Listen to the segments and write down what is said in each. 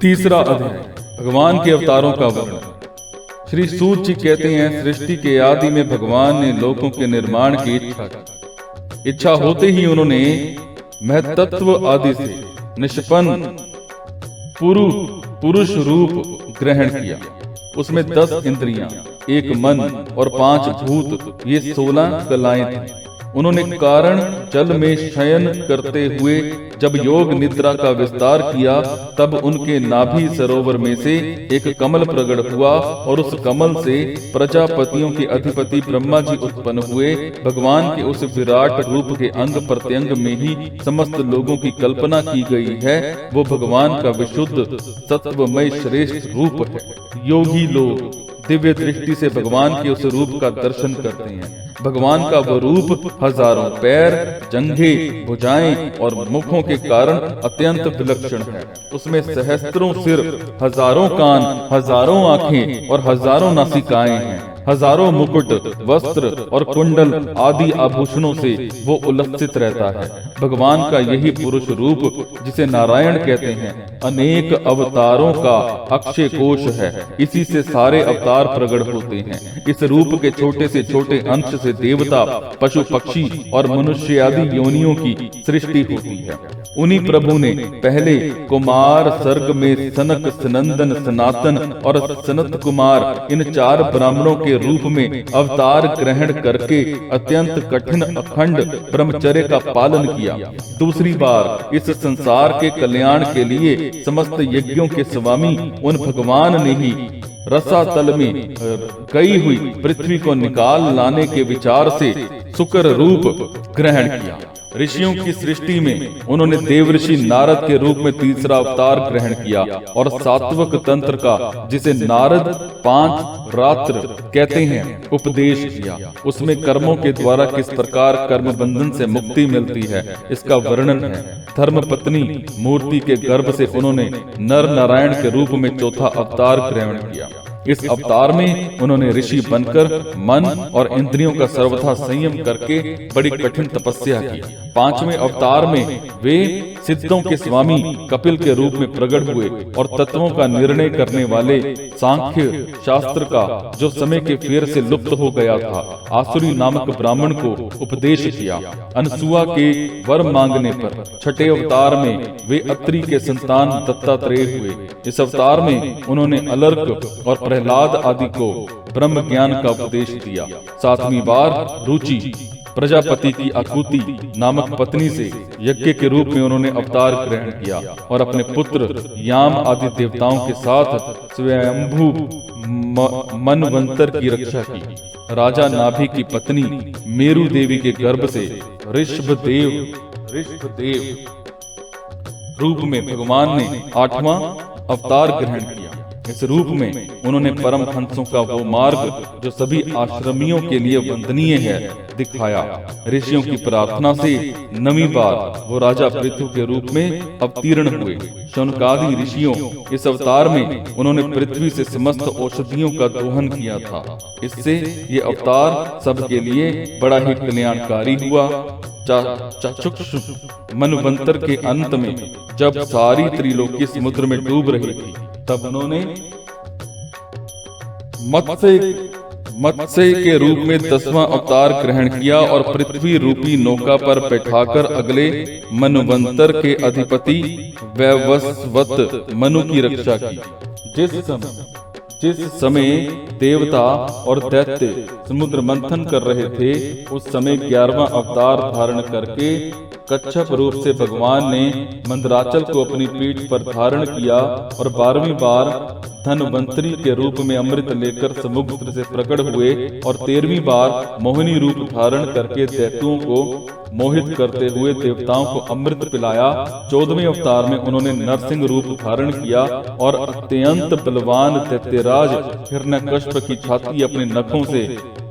तीसरा अध्याय, भगवान के अवतारों का वर्णन। श्री सूत जी कहते हैं, सृष्टि के आदि में भगवान ने लोकों के निर्माण की इच्छा की। इच्छा होते ही उन्होंने महतत्व आदि से निष्पन्न पुरुष रूप ग्रहण किया। उसमें 10 इंद्रियां, 1 मन और 5 भूत, ये 16 कलाएं थीं। उन्होंने कारण जल में शयन करते हुए जब योग निद्रा का विस्तार किया, तब उनके नाभि सरोवर में से एक कमल प्रकट हुआ और उस कमल से प्रजापतियों के अधिपति ब्रह्मा जी उत्पन्न हुए। भगवान के उस विराट रूप के अंग प्रत्यंग में ही समस्त लोगों की कल्पना की गई है। वो भगवान का विशुद्ध सत्वमय श्रेष्ठ रूप है। योगी लोग दिव्य दृष्टि से भगवान के उस रूप का दर्शन करते हैं। भगवान का वो रूप हजारों पैर, जंघे, भुजाएं और मुखों के कारण अत्यंत विलक्षण है। उसमें सहस्त्रों सिर, हजारों कान, हजारों आंखें और हजारों नासिकाएं हैं। हजारों मुकुट, वस्त्र और कुंडल आदि आभूषणों से वो उल्लसित रहता है। भगवान का यही पुरुष रूप, जिसे नारायण कहते हैं, अनेक अवतारों का अक्षय कोश है। इसी से सारे अवतार प्रकट होते हैं। इस रूप के छोटे से छोटे अंश से देवता, पशु पक्षी और मनुष्य आदि योनियों की सृष्टि होती है। उन्हीं प्रभु ने पहले कुमार, सर्ग में सनक, सनंदन, सनातन और सनत कुमार, इन 4 ब्राह्मणों के रूप में अवतार ग्रहण करके अत्यंत कठिन अखंड ब्रह्मचर्य का पालन किया। दूसरी बार इस संसार के कल्याण के लिए समस्त यज्ञों के स्वामी उन भगवान ने ही रसातल में गई हुई पृथ्वी को निकाल लाने के विचार से शुक्र रूप ग्रहण किया। ऋषियों की सृष्टि में उन्होंने देवऋषि नारद के रूप में तीसरा अवतार ग्रहण किया और सात्विक तंत्र का, जिसे नारद 5 रात्र कहते हैं, उपदेश किया। उसमें कर्मों के द्वारा किस प्रकार कर्म बंधन से मुक्ति मिलती है, इसका वर्णन है। धर्म पत्नी मूर्ति के गर्भ से उन्होंने नर नारायण के रूप में चौथा अवतार ग्रहण किया। इस अवतार में उन्होंने ऋषि बनकर मन और इंद्रियों का सर्वथा संयम करके बड़ी कठिन तपस्या की। 5वें अवतार में वे सिद्धों के स्वामी कपिल के रूप में प्रकट हुए और तत्वों का निर्णय करने वाले सांख्य शास्त्र का, जो समय के फेर से लुप्त हो गया था, आसुरी नामक ब्राह्मण को उपदेश किया। अनसुआ के वर मांगने पर 6ठे अवतार में वे अत्रि के संतान दत्तात्रेय हुए। इस अवतार में उन्होंने अलर्क और प्रहलाद आदि को ब्रह्म ज्ञान का उपदेश दिया। 7वीं बार रुचि, प्रजापति की आकुति नामक पत्नी से यज्ञ के रूप में उन्होंने अवतार ग्रहण किया और अपने पुत्र याम आदि देवताओं के साथ स्वयंभू मनवंतर की रक्षा की। राजा नाभि की पत्नी मेरु देवी के गर्भ से ऋषभदेव रूप में भगवान ने 8वां अवतार ग्रहण किया। इस रूप में उन्होंने परम हंसों का वो मार्ग, जो सभी आश्रमियों के लिए वंदनीय है, दिखाया। ऋषियों की प्रार्थना से 9वीं बार वो राजा पृथु के रूप में अवतीर्ण हुए। शौनकादि ऋषियों, इस अवतार में उन्होंने पृथ्वी से समस्त औषधियों का दोहन किया था। इससे ये अवतार सबके लिए बड़ा ही कल्याणकारी हुआ। चाक्षुष मनवंतर के अंत में जब सारी त्रिलोकी समुद्र में डूब रही थी, तब उन्होंने मत्स्य के रूप में 10वां अवतार ग्रहण किया और पृथ्वी रूपी नौका पर बैठाकर अगले मनवंतर के अधिपति वैवस्वत मनु की रक्षा की। जिस समय देवता और दैत्य समुद्र मंथन कर रहे थे, उस समय 11वां अवतार धारण करके कच्छप रूप से भगवान ने मंदराचल को अपनी पीठ पर धारण किया और 12वीं बार धनवंतरी के रूप में अमृत लेकर समुद्र से प्रकट हुए और 13वीं बार मोहिनी रूप धारण करके दैत्यों को मोहित करते हुए देवताओं को अमृत पिलाया। 14वें अवतार में उन्होंने नरसिंह रूप धारण किया और अत्यंत बलवान दैत्यराज हिरण्यकश्यप की छाती अपने नखों से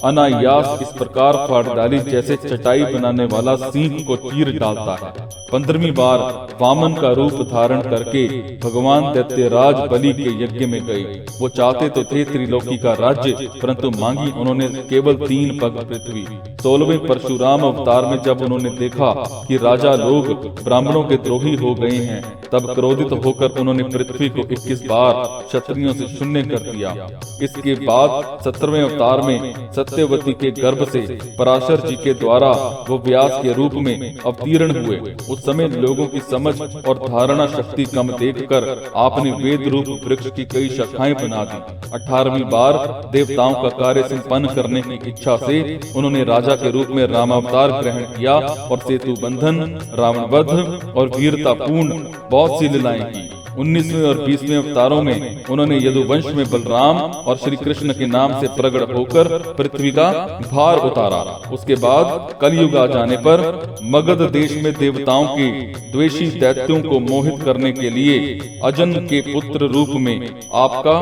अनायास इस प्रकार फाड़ डाली, जैसे चटाई बनाने वाला सींग को चीर डालता है। 15वीं बार वामन का रूप धारण करके भगवान दैत्यराज बलि के यज्ञ में गए। वो चाहते तो थे त्रिलोकी का राज्य, परंतु मांगी उन्होंने केवल 3 पग पृथ्वी। 16वें परशुराम अवतार में जब उन्होंने देखा कि राजा लोग ब्राह्मणों के द्रोही हो गए हैं, तब क्रोधित होकर उन्होंने पृथ्वी को 21 बार क्षत्रियों से शून्य कर दिया। इसके बाद 17वें अवतार में सत्यवती के गर्भ से पराशर जी के द्वारा वो व्यास के रूप में अवतीर्ण हुए। उस समय लोगों की समझ और धारणा शक्ति कम देखकर आपने वेद रूप वृक्ष की कई शाखाएं बना दी। 18वीं बार देवताओं का कार्य संपन्न करने की इच्छा से उन्होंने राजा के रूप में रामावतार ग्रहण किया और सेतु बंधन, रावण वध और वीरतापूर्ण बहुत सी लीलाएं की। 19वें और 20वें अवतारों में उन्होंने यदुवंश में बलराम और श्री कृष्ण के नाम से प्रकट होकर पृथ्वी का भार उतारा। उसके बाद कलयुग आ जाने पर मगध देश में देवताओं के द्वेषी दैत्यों को मोहित करने के लिए अजन के पुत्र रूप में आपका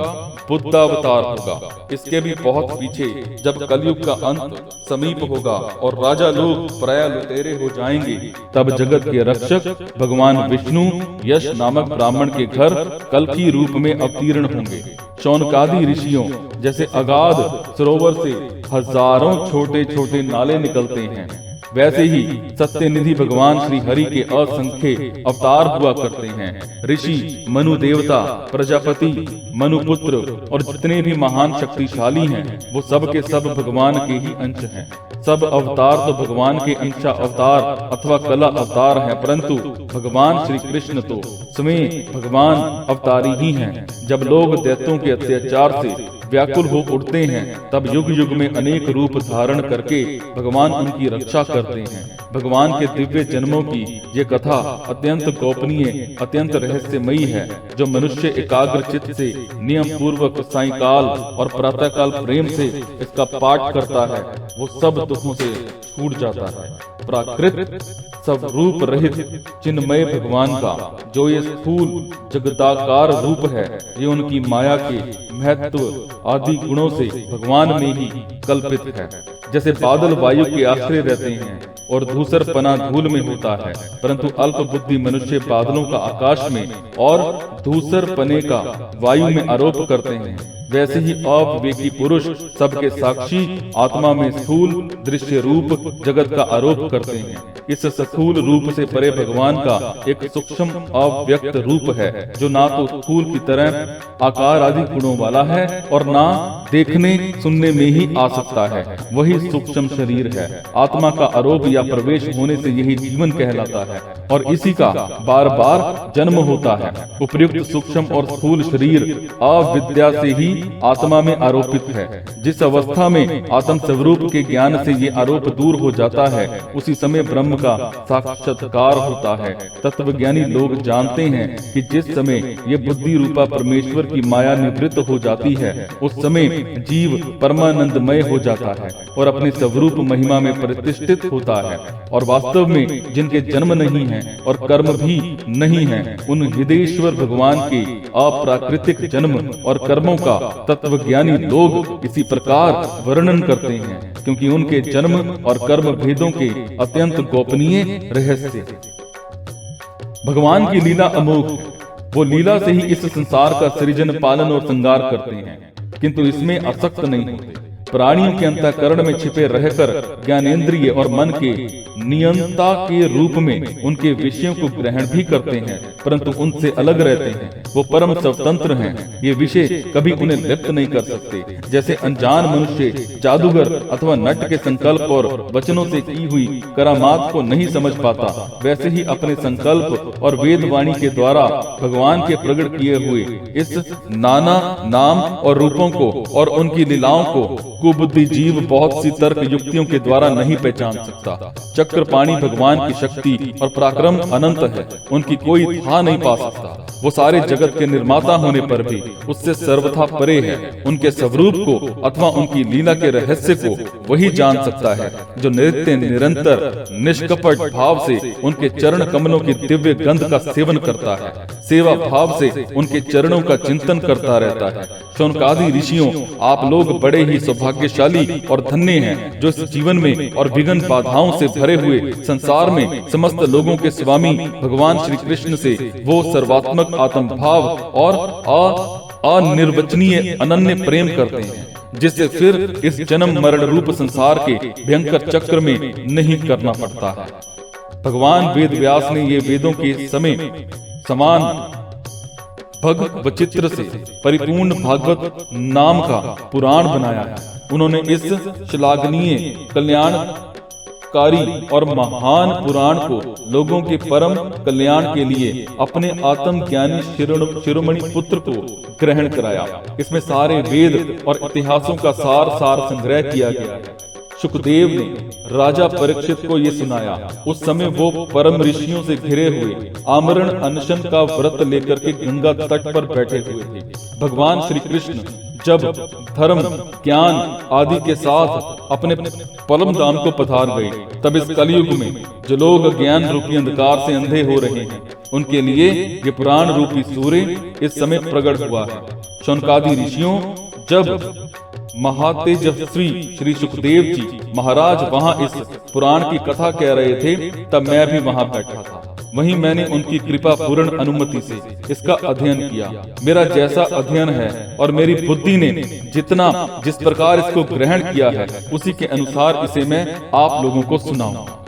बुद्धावतार होगा। इसके भी बहुत पीछे जब कलयुग का अंत समीप होगा और राजा लोग प्राय लुटेरे हो जाएंगे, तब जगत के रक्षक भगवान विष्णु यश नामक ब्राह्मण के घर कल्कि रूप में अवतीर्ण होंगे। शौनकादि ऋषियों जैसे अगाध सरोवर से हजारों छोटे छोटे नाले निकलते हैं, वैसे ही सत्यनिधि भगवान श्री हरि के असंख्य अवतार हुआ करते हैं। ऋषि, मनु देवता, प्रजापति, मनुपुत्र और जितने भी महान शक्तिशाली हैं, वो सब के सब भगवान के ही अंश हैं। सब अवतार तो भगवान के अंशा अवतार अथवा कला अवतार हैं, परंतु भगवान श्री कृष्ण तो स्वयं भगवान अवतारी ही हैं। जब लोग दैत्यों के अत्याचार से व्याकुल हो उठते हैं, तब युग युग में अनेक रूप धारण करके भगवान उनकी रक्षा करते हैं। भगवान के दिव्य जन्मों की ये कथा अत्यंत गोपनीय, अत्यंत रहस्यमयी है। जो मनुष्य एकाग्र चित्त से नियम पूर्वक सायंकाल और प्रातःकाल प्रेम से इसका पाठ करता है, वो सब दुखों से छूट जाता है। प्राकृत सब रूप रहित चिन्मय भगवान का जो ये स्थूल जगदाकार रूप है, ये उनकी माया के महत्व आदि गुणों से भगवान में ही कल्पित है। जैसे बादल वायु के आश्रय रहते हैं और धूसर पना धूल में होता है, परंतु अल्प बुद्धि मनुष्य बादलों का आकाश में और धूसर पने का वायु में आरोप करते हैं, वैसे ही अविवेकी पुरुष सबके साक्षी आत्मा में स्थूल दृश्य रूप जगत का आरोप करते हैं। इस स्थूल रूप से परे भगवान का एक सूक्ष्म अव्यक्त रूप है, जो ना तो स्थूल की तरह आकार आदि गुणों वाला है और ना देखने सुनने में ही आ सकता है, वही सूक्ष्म शरीर है। आत्मा का आरोप या प्रवेश होने से यही जीवन कहलाता है और इसी का बार बार जन्म होता है। उपर्युक्त सूक्ष्म और स्थूल शरीर अविद्या से ही आत्मा में आरोपित है। जिस अवस्था में आत्म स्वरूप के ज्ञान से ये आरोप दूर हो जाता है, उसी समय ब्रह्म का साक्षात्कार होता है। तत्वज्ञानी लोग जानते हैं कि जिस समय ये बुद्धि रूपा परमेश्वर की माया निवृत्त हो जाती है, उस समय जीव परमानंदमय हो जाता है और अपने स्वरूप महिमा में प्रतिष्ठित होता है। और वास्तव में जिनके जन्म नहीं है और कर्म भी नहीं है, उन हृदयेश्वर भगवान के अप्राकृतिक जन्म और कर्मों का तत्वज्ञानी लोग इसी प्रकार वर्णन करते हैं, क्योंकि उनके जन्म और कर्म भेदों के अत्यंत गोपनीय रहस्य। भगवान की लीला अमोघ है। वो लीला से ही इस संसार का सृजन, पालन और श्रृंगार करते हैं, किंतु इसमें आसक्त नहीं होते। प्राणियों के अंतःकरण में छिपे रहकर ज्ञानेंद्रिय और मन के नियंता के रूप में उनके विषयों को ग्रहण भी करते हैं, परंतु उनसे अलग रहते हैं। वो परम स्वतंत्र हैं। ये विषय कभी उन्हें लिप्त नहीं कर सकते। जैसे अनजान मनुष्य जादूगर अथवा नट के संकल्प और वचनों से की हुई करामात को नहीं समझ पाता, वैसे ही अपने संकल्प और वेदवाणी के द्वारा भगवान के प्रकट किए हुए इस नाना नाम और रूपों को और उनकी लीलाओं को कुबुद्धि जीव बहुत सी तर्क युक्तियों के द्वारा नहीं पहचान सकता। चक्रपाणी भगवान की शक्ति और पराक्रम अनंत है, उनकी कोई था नहीं पा सकता। वो सारे जगत के निर्माता होने पर भी उससे सर्वथा परे है। उनके स्वरूप को अथवा उनकी लीला के रहस्य को वही जान सकता है जो नित्य निरंतर निष्कपट भाव से उनके चरण कमलों की दिव्य गंध का सेवन करता है, सेवा भाव से उनके चरणों का चिंतन करता रहता है। शौनकादि ऋषियों, आप लोग बड़े ही सौभाग्यशाली और धन्य हैं, जो इस जीवन में और विघ्न बाधाओं से भरे हुए संसार में समस्त लोगों के स्वामी भगवान श्री कृष्ण से वो सर्वात्मक आत्म भाव और अनिर्वचनीय अनन्य प्रेम करते हैं। जिससे फिर इस जन्म मरण रूप संसार के भयंकर चक्र में नहीं करना पड़ता है। भगवान वेद व्यास ने ये वेदों के समान भग वचित्र से परिपूर्ण भागवत नाम का पुराण बनाया है। उन्होंने इस श्लाघनीय कल्याणकारी और महान पुराण को लोगों के परम कल्याण के लिए अपने आत्मज्ञानी शिरोमणि पुत्र को ग्रहण कराया। इसमें सारे वेद और इतिहासों का सार संग्रह किया गया है। सुखदेव ने राजा परीक्षित को ये सुनाया। उस समय वो परम ऋषियों से घिरे हुए आमरण अनशन का व्रत लेकर के गंगा तट पर बैठे हुए थे। भगवान श्री कृष्ण जब धर्म ज्ञान आदि के साथ अपने परम धाम को पधार गए, तब इस कलयुग में जो लोग ज्ञान रूपी अंधकार से अंधे हो रहे हैं, उनके लिए ये पुराण रूपी सूर्य इस समय प्रकट हुआ है। शौनकादि ऋषियों जब महातेजस्वी श्री सुखदेव जी महाराज वहां इस पुराण की कथा कह रहे थे, तब मैं भी वहां बैठा था। वहीं मैंने उनकी कृपा पूर्ण अनुमति से इसका अध्ययन किया। मेरा जैसा अध्ययन है और मेरी बुद्धि ने जिस प्रकार इसको ग्रहण किया है, उसी के अनुसार इसे मैं आप लोगों को सुनाऊंगा।